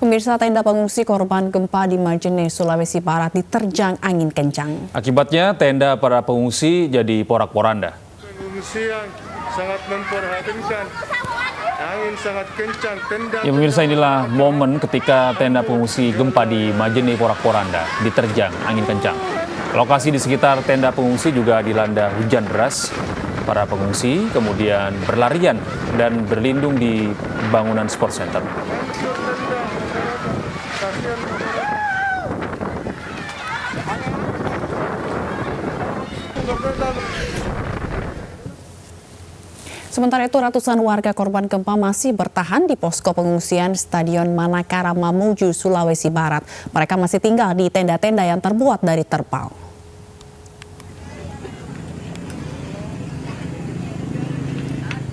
Pemirsa, tenda pengungsi korban gempa di Majene, Sulawesi Barat diterjang angin kencang. Akibatnya tenda para pengungsi jadi porak-poranda. Pengungsi yang sangat memprihatinkan. Angin sangat kencang. Ya pemirsa, inilah momen ketika tenda pengungsi gempa di Majene porak-poranda diterjang angin kencang. Lokasi di sekitar tenda pengungsi juga dilanda hujan deras. Para pengungsi kemudian berlarian dan berlindung di bangunan sport center. Sementara itu, ratusan warga korban gempa masih bertahan di posko pengungsian Stadion Manakara Mamuju, Sulawesi Barat. Mereka masih tinggal di tenda-tenda yang terbuat dari terpal.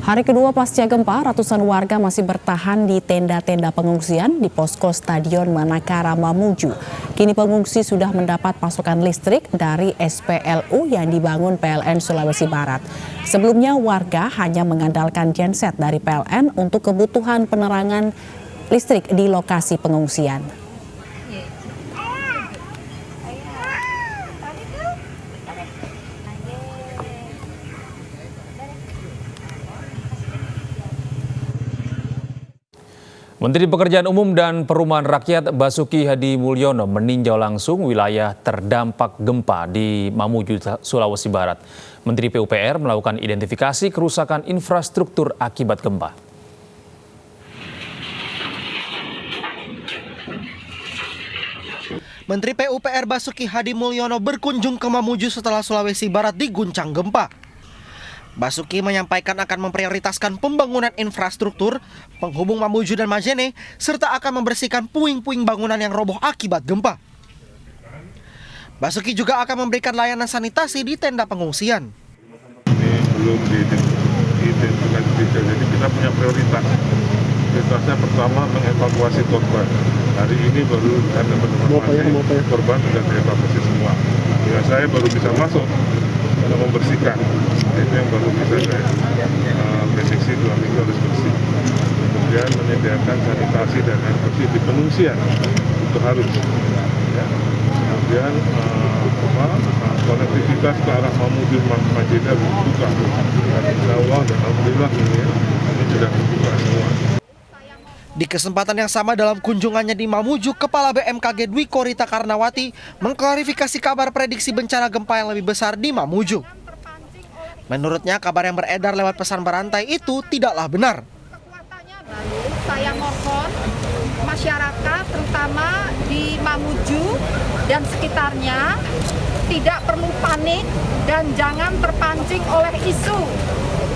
Hari kedua pasca gempa, ratusan warga masih bertahan di tenda-tenda pengungsian di posko Stadion Manakara Mamuju. Kini pengungsi sudah mendapat pasokan listrik dari SPLU yang dibangun PLN Sulawesi Barat. Sebelumnya warga hanya mengandalkan genset dari PLN untuk kebutuhan penerangan listrik di lokasi pengungsian. Menteri Pekerjaan Umum dan Perumahan Rakyat Basuki Hadi Mulyono meninjau langsung wilayah terdampak gempa di Mamuju, Sulawesi Barat. Menteri PUPR melakukan identifikasi kerusakan infrastruktur akibat gempa. Menteri PUPR Basuki Hadi Mulyono berkunjung ke Mamuju setelah Sulawesi Barat diguncang gempa. Basuki menyampaikan akan memprioritaskan pembangunan infrastruktur, penghubung Mamuju dan Majene, serta akan membersihkan puing-puing bangunan yang roboh akibat gempa. Basuki juga akan memberikan layanan sanitasi di tenda pengungsian. Ini belum diidentifikasi, jadi kita punya prioritas. Prioritasnya pertama mengevakuasi korban. Hari ini baru ada informasi korban sudah dievakuasi semua. Ya, saya baru bisa masuk untuk membersihkan. Itu yang baru bisa saya prediksi 2 minggu harus bersih. Kemudian menyediakan sanitasi dan air bersih di pengungsian itu harus. Ya. Kemudian konektivitas ke arah Mamuju Majene dibuka. Insya Allah dan alhamdulillah ini sudah dibuka semua. Di kesempatan yang sama dalam kunjungannya di Mamuju, Kepala BMKG Dwi Korita Karnawati mengklarifikasi kabar prediksi bencana gempa yang lebih besar di Mamuju. Menurutnya, kabar yang beredar lewat pesan berantai itu tidaklah benar. Saya mohon masyarakat terutama di Mamuju dan sekitarnya tidak perlu panik dan jangan terpancing oleh isu.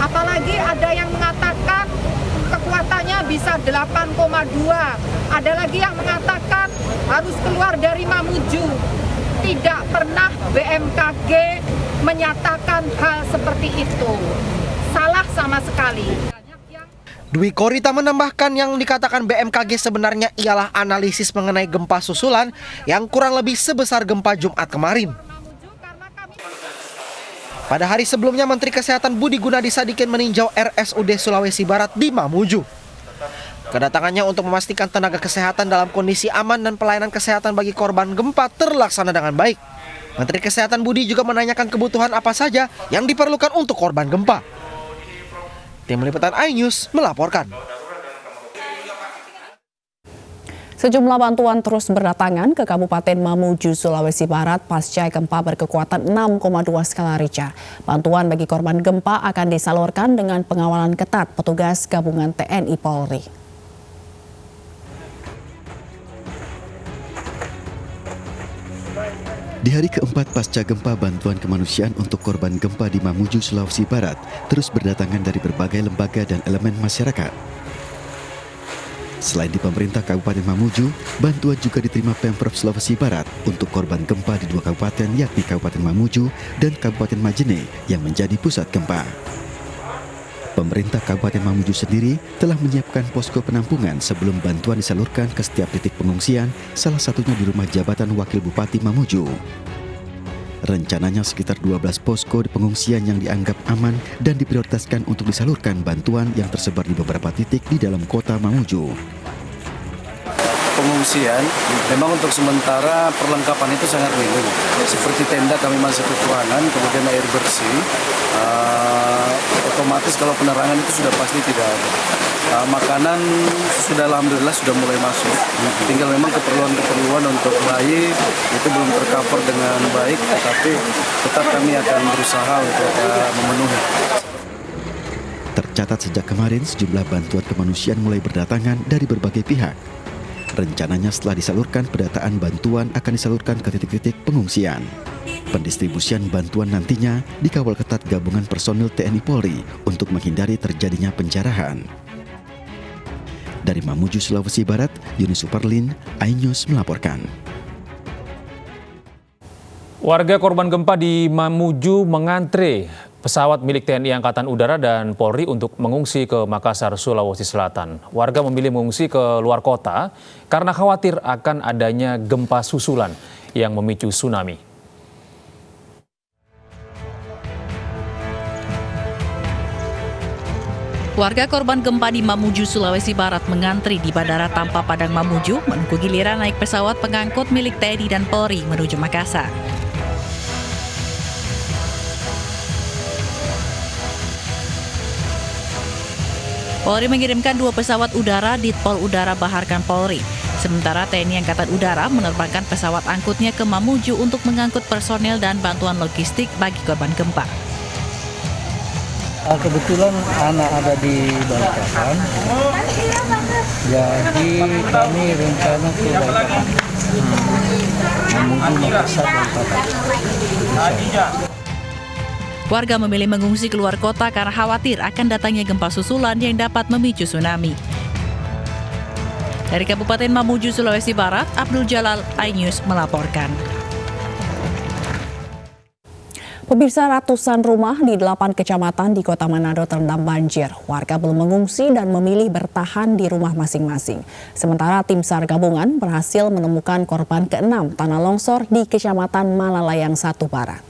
Apalagi ada yang mengatakan kekuatannya bisa 8,2. Ada lagi yang mengatakan harus keluar dari Mamuju. Tidak pernah BMKG menyatakan hal seperti itu. Salah sama sekali. Dwi Korita menambahkan yang dikatakan BMKG sebenarnya ialah analisis mengenai gempa susulan yang kurang lebih sebesar gempa Jumat kemarin. Pada hari sebelumnya, Menteri Kesehatan Budi Gunadi Sadikin meninjau RSUD Sulawesi Barat di Mamuju. Kedatangannya untuk memastikan tenaga kesehatan dalam kondisi aman dan pelayanan kesehatan bagi korban gempa terlaksana dengan baik. Menteri Kesehatan Budi juga menanyakan kebutuhan apa saja yang diperlukan untuk korban gempa. Tim Liputan iNews melaporkan. Sejumlah bantuan terus berdatangan ke Kabupaten Mamuju, Sulawesi Barat pasca gempa berkekuatan 6,2 skala Richter. Bantuan bagi korban gempa akan disalurkan dengan pengawalan ketat petugas gabungan TNI Polri. Di hari keempat pasca gempa, bantuan kemanusiaan untuk korban gempa di Mamuju, Sulawesi Barat terus berdatangan dari berbagai lembaga dan elemen masyarakat. Selain di pemerintah Kabupaten Mamuju, bantuan juga diterima Pemprov Sulawesi Barat untuk korban gempa di 2 kabupaten, yakni Kabupaten Mamuju dan Kabupaten Majene yang menjadi pusat gempa. Pemerintah Kabupaten Mamuju sendiri telah menyiapkan posko penampungan sebelum bantuan disalurkan ke setiap titik pengungsian, salah satunya di rumah jabatan Wakil Bupati Mamuju. Rencananya sekitar 12 posko di pengungsian yang dianggap aman dan diprioritaskan untuk disalurkan bantuan yang tersebar di beberapa titik di dalam kota Mamuju. pengungsian, memang untuk sementara perlengkapan itu sangat minim. Seperti tenda kami masih kekurangan, kemudian air bersih. Otomatis kalau penerangan itu sudah pasti tidak ada. Makanan sudah alhamdulillah sudah mulai masuk. Tinggal memang keperluan untuk bayi itu belum tercover dengan baik, tetapi tetap kami akan berusaha untuk memenuhi. Tercatat sejak kemarin sejumlah bantuan kemanusiaan mulai berdatangan dari berbagai pihak. Rencananya setelah disalurkan, pendataan bantuan akan disalurkan ke titik-titik pengungsian. Pendistribusian bantuan nantinya dikawal ketat gabungan personil TNI Polri untuk menghindari terjadinya penjarahan. Dari Mamuju, Sulawesi Barat, Yuni Superlin, iNews melaporkan. Warga korban gempa di Mamuju mengantre pesawat milik TNI Angkatan Udara dan Polri untuk mengungsi ke Makassar, Sulawesi Selatan. Warga memilih mengungsi ke luar kota karena khawatir akan adanya gempa susulan yang memicu tsunami. Warga korban gempa di Mamuju, Sulawesi Barat mengantri di Bandara Tampa Padang Mamuju menunggu giliran naik pesawat pengangkut milik TNI dan Polri menuju Makassar. Polri mengirimkan 2 pesawat udara Ditpol Udara Baharkan Polri. Sementara TNI Angkatan Udara menerbangkan pesawat angkutnya ke Mamuju untuk mengangkut personel dan bantuan logistik bagi korban gempa. Kebetulan anak ada di Balikpapan, jadi kami rencana ke Balikpapan, menuju Makassar Balikpapan. Warga memilih mengungsi keluar kota karena khawatir akan datangnya gempa susulan yang dapat memicu tsunami. Dari Kabupaten Mamuju, Sulawesi Barat, Abdul Jalal, iNews melaporkan. Pemirsa, ratusan rumah di 8 kecamatan di Kota Manado terendam banjir. Warga belum mengungsi dan memilih bertahan di rumah masing-masing. Sementara tim SAR gabungan berhasil menemukan korban ke-6 tanah longsor di Kecamatan Malalayang 1 Barat.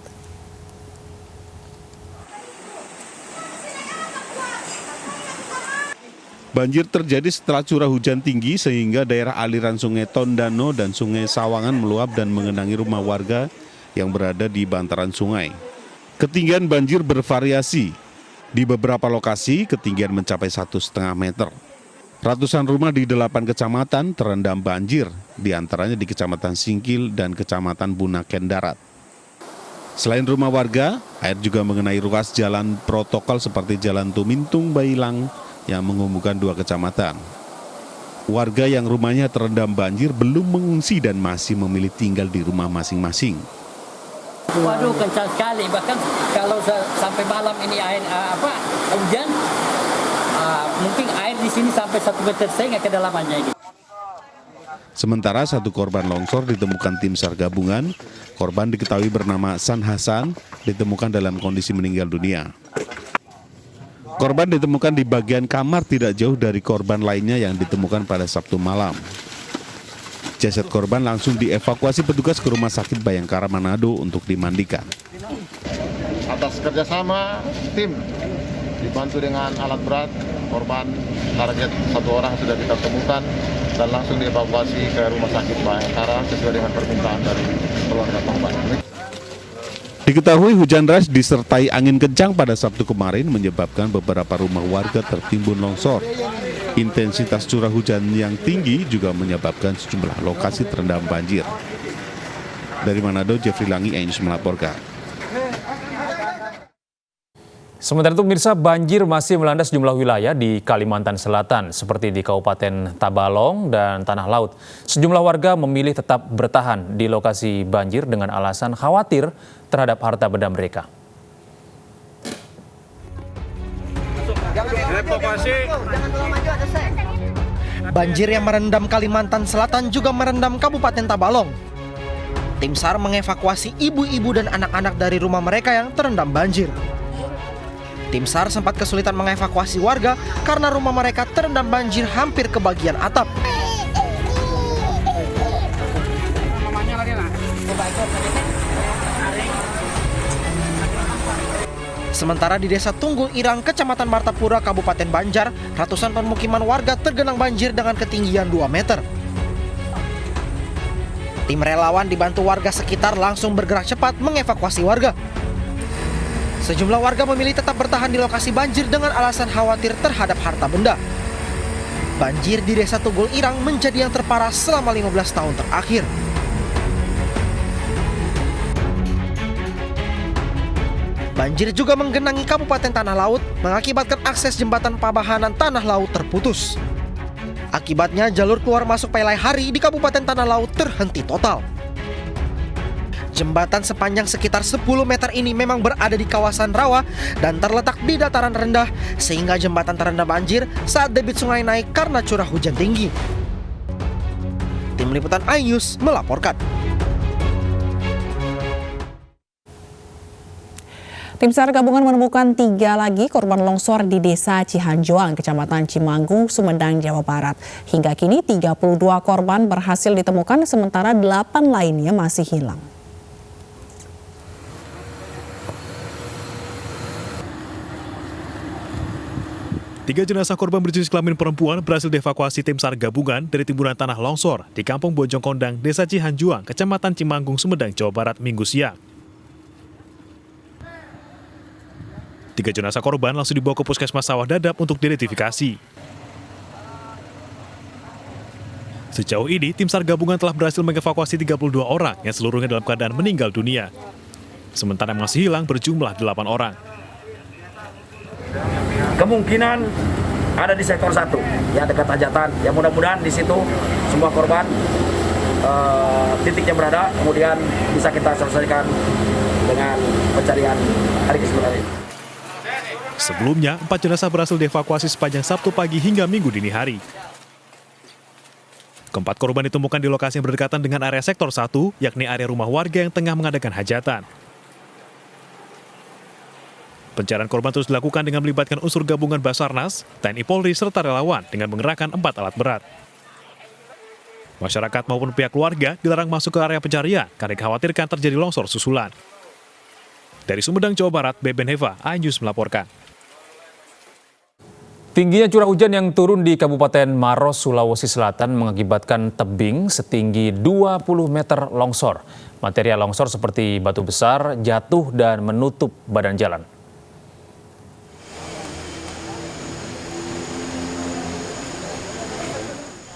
Banjir terjadi setelah curah hujan tinggi sehingga daerah aliran Sungai Tondano dan Sungai Sawangan meluap dan mengenangi rumah warga yang berada di bantaran sungai. Ketinggian banjir bervariasi. Di beberapa lokasi, ketinggian mencapai 1,5 meter. Ratusan rumah di 8 kecamatan terendam banjir, di antaranya di Kecamatan Singkil dan Kecamatan Bunaken Darat. Selain rumah warga, air juga mengenai ruas jalan protokol seperti Jalan Tumintung Bailang yang menghubungkan 2 kecamatan. Warga yang rumahnya terendam banjir belum mengungsi dan masih memilih tinggal di rumah masing-masing. Waduh, kencang sekali. Bahkan kalau sampai malam ini air hujan, mungkin air di sini sampai 1,5 meter kedalamannya ini. Sementara 1 korban longsor ditemukan tim SAR gabungan. Korban diketahui bernama San Hasan, ditemukan dalam kondisi meninggal dunia. Korban ditemukan di bagian kamar tidak jauh dari korban lainnya yang ditemukan pada Sabtu malam. Jasad korban langsung dievakuasi petugas ke Rumah Sakit Bayangkara Manado untuk dimandikan. Atas kerjasama tim, dibantu dengan alat berat, korban target 1 orang sudah kita temukan dan langsung dievakuasi ke Rumah Sakit Bayangkara sesuai dengan permintaan dari keluarga korban. Diketahui hujan deras disertai angin kencang pada Sabtu kemarin menyebabkan beberapa rumah warga tertimbun longsor. Intensitas curah hujan yang tinggi juga menyebabkan sejumlah lokasi terendam banjir. Dari Manado, Jeffrey Langi, iNews melaporkan. Sementara itu, pemirsa, banjir masih melanda sejumlah wilayah di Kalimantan Selatan, seperti di Kabupaten Tabalong dan Tanah Laut. Sejumlah warga memilih tetap bertahan di lokasi banjir dengan alasan khawatir terhadap harta benda mereka. Banjir yang merendam Kalimantan Selatan juga merendam Kabupaten Tabalong. Tim SAR mengevakuasi ibu-ibu dan anak-anak dari rumah mereka yang terendam banjir. Tim SAR sempat kesulitan mengevakuasi warga karena rumah mereka terendam banjir hampir ke bagian atap. Sementara di Desa Tunggul Irang, Kecamatan Martapura, Kabupaten Banjar, ratusan permukiman warga tergenang banjir dengan ketinggian 2 meter. Tim relawan dibantu warga sekitar langsung bergerak cepat mengevakuasi warga. Sejumlah warga memilih tetap bertahan di lokasi banjir dengan alasan khawatir terhadap harta benda. Banjir di Desa Tugul Irang menjadi yang terparah selama 15 tahun terakhir. Banjir juga menggenangi Kabupaten Tanah Laut, mengakibatkan akses jembatan Pabahanan Tanah Laut terputus. Akibatnya jalur keluar masuk Pelai Hari di Kabupaten Tanah Laut terhenti total. Jembatan sepanjang sekitar 10 meter ini memang berada di kawasan rawa dan terletak di dataran rendah sehingga jembatan terendam banjir saat debit sungai naik karena curah hujan tinggi. Tim Liputan iNews melaporkan. Tim SAR gabungan menemukan 3 lagi korban longsor di Desa Cihanjuang, Kecamatan Cimanggung, Sumedang, Jawa Barat. Hingga kini 32 korban berhasil ditemukan sementara 8 lainnya masih hilang. Tiga jenazah korban berjenis kelamin perempuan berhasil dievakuasi tim SAR gabungan dari timbunan tanah longsor di Kampung Bojongkondang, Desa Cihanjuang, Kecamatan Cimanggung, Sumedang, Jawa Barat, Minggu siang. 3 jenazah korban langsung dibawa ke Puskesmas Sawah Dadap untuk diidentifikasi. Sejauh ini, tim SAR gabungan telah berhasil mengevakuasi 32 orang yang seluruhnya dalam keadaan meninggal dunia. Sementara yang masih hilang berjumlah 8 orang. Kemungkinan ada di sektor 1, ya dekat hajatan. Ya mudah-mudahan di situ semua korban titiknya berada, kemudian bisa kita selesaikan dengan pencarian hari ke-9 ini. Sebelumnya, 4 jenazah berhasil dievakuasi sepanjang Sabtu pagi hingga Minggu dini hari. Keempat korban ditemukan di lokasi yang berdekatan dengan area sektor 1, yakni area rumah warga yang tengah mengadakan hajatan. Pencarian korban terus dilakukan dengan melibatkan unsur gabungan Basarnas, TNI Polri, serta relawan dengan mengerahkan 4 alat berat. Masyarakat maupun pihak keluarga dilarang masuk ke area pencarian karena dikhawatirkan terjadi longsor susulan. Dari Sumedang, Jawa Barat, Beben Heva, iNews melaporkan. Tingginya curah hujan yang turun di Kabupaten Maros, Sulawesi Selatan mengakibatkan tebing setinggi 20 meter longsor. Material longsor seperti batu besar jatuh dan menutup badan jalan.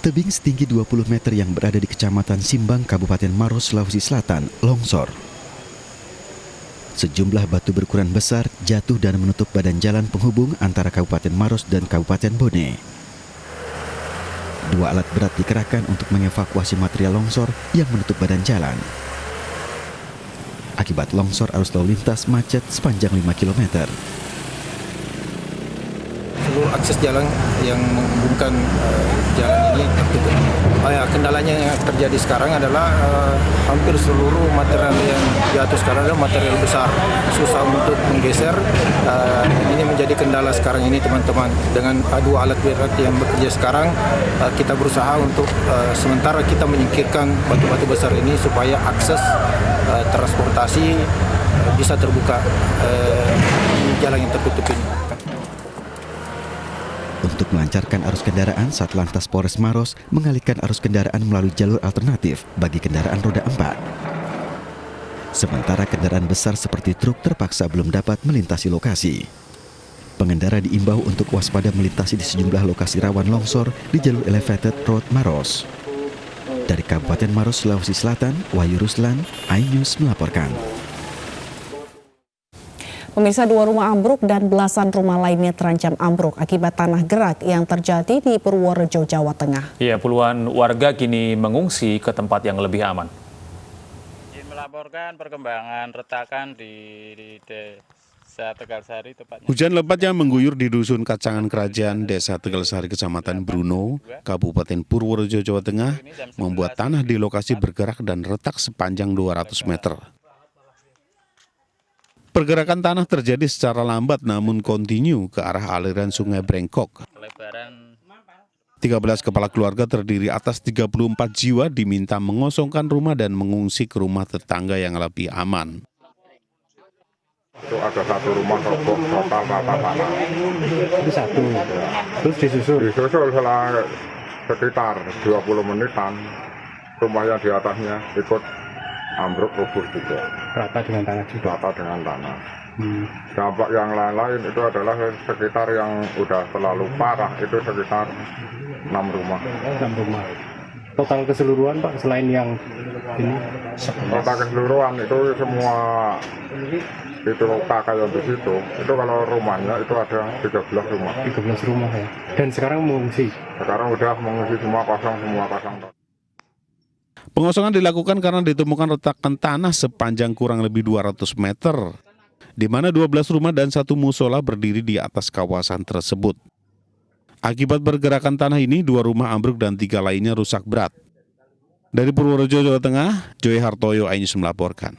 Tebing setinggi 20 meter yang berada di Kecamatan Simbang, Kabupaten Maros, Sulawesi Selatan, longsor. Sejumlah batu berukuran besar jatuh dan menutup badan jalan penghubung antara Kabupaten Maros dan Kabupaten Bone. 2 alat berat dikerahkan untuk mengevakuasi material longsor yang menutup badan jalan. Akibat longsor, arus lalu lintas macet sepanjang 5 km. Seluruh akses jalan yang menghubungkan jalan ini tertutup. Kendalanya yang terjadi sekarang adalah hampir seluruh material yang jatuh sekarang adalah material besar, susah untuk menggeser. Ini menjadi kendala sekarang ini teman-teman. Dengan 2 alat berat yang bekerja sekarang, kita berusaha untuk sementara kita menyingkirkan batu-batu besar ini supaya akses transportasi bisa terbuka di jalan yang tertutup ini. Untuk melancarkan arus kendaraan, Satlantas Polres Maros mengalihkan arus kendaraan melalui jalur alternatif bagi kendaraan roda 4. Sementara kendaraan besar seperti truk terpaksa belum dapat melintasi lokasi. Pengendara diimbau untuk waspada melintasi di sejumlah lokasi rawan longsor di jalur elevated road Maros. Dari Kabupaten Maros, Sulawesi Selatan, Wahyu Ruslan, iNews melaporkan. Pemirsa, 2 rumah ambruk dan belasan rumah lainnya terancam ambruk akibat tanah gerak yang terjadi di Purworejo, Jawa Tengah. Ya, puluhan warga kini mengungsi ke tempat yang lebih aman. Melaporkan perkembangan retakan di Desa Tegalsari tepatnya. Hujan lebat yang mengguyur di Dusun Kacangan Kerajaan, Desa Tegalsari, Kecamatan Bruno, Kabupaten Purworejo, Jawa Tengah, membuat tanah di lokasi bergerak dan retak sepanjang 200 meter. Pergerakan tanah terjadi secara lambat namun kontinu ke arah aliran Sungai Brengkok. 13 kepala keluarga terdiri atas 34 jiwa diminta mengosongkan rumah dan mengungsi ke rumah tetangga yang lebih aman. Itu ada 1 rumah roboh total rata tanah. Itu 1. Terus disusul? Disusul setelah sekitar 20 menitan. rumah yang di atasnya ikut ambruk rubuh juga. Rata dengan tanah juga? Rata dengan tanah. Dampak yang lain-lain itu adalah sekitar yang udah terlalu parah, itu sekitar 6 rumah. 6 rumah. Total keseluruhan Pak, selain yang ini? Total keseluruhan itu semua itu kayak di situ. Itu kalau rumahnya itu ada 13 rumah. 13 rumah ya. Dan sekarang mengungsi? Sekarang udah mengungsi semua kosong. Pengosongan dilakukan karena ditemukan retakan tanah sepanjang kurang lebih 200 meter, di mana 12 rumah dan 1 musola berdiri di atas kawasan tersebut. Akibat pergerakan tanah ini, 2 rumah ambruk dan 3 lainnya rusak berat. Dari Purworejo, Jawa Tengah, Joy Hartoyo, iNews melaporkan.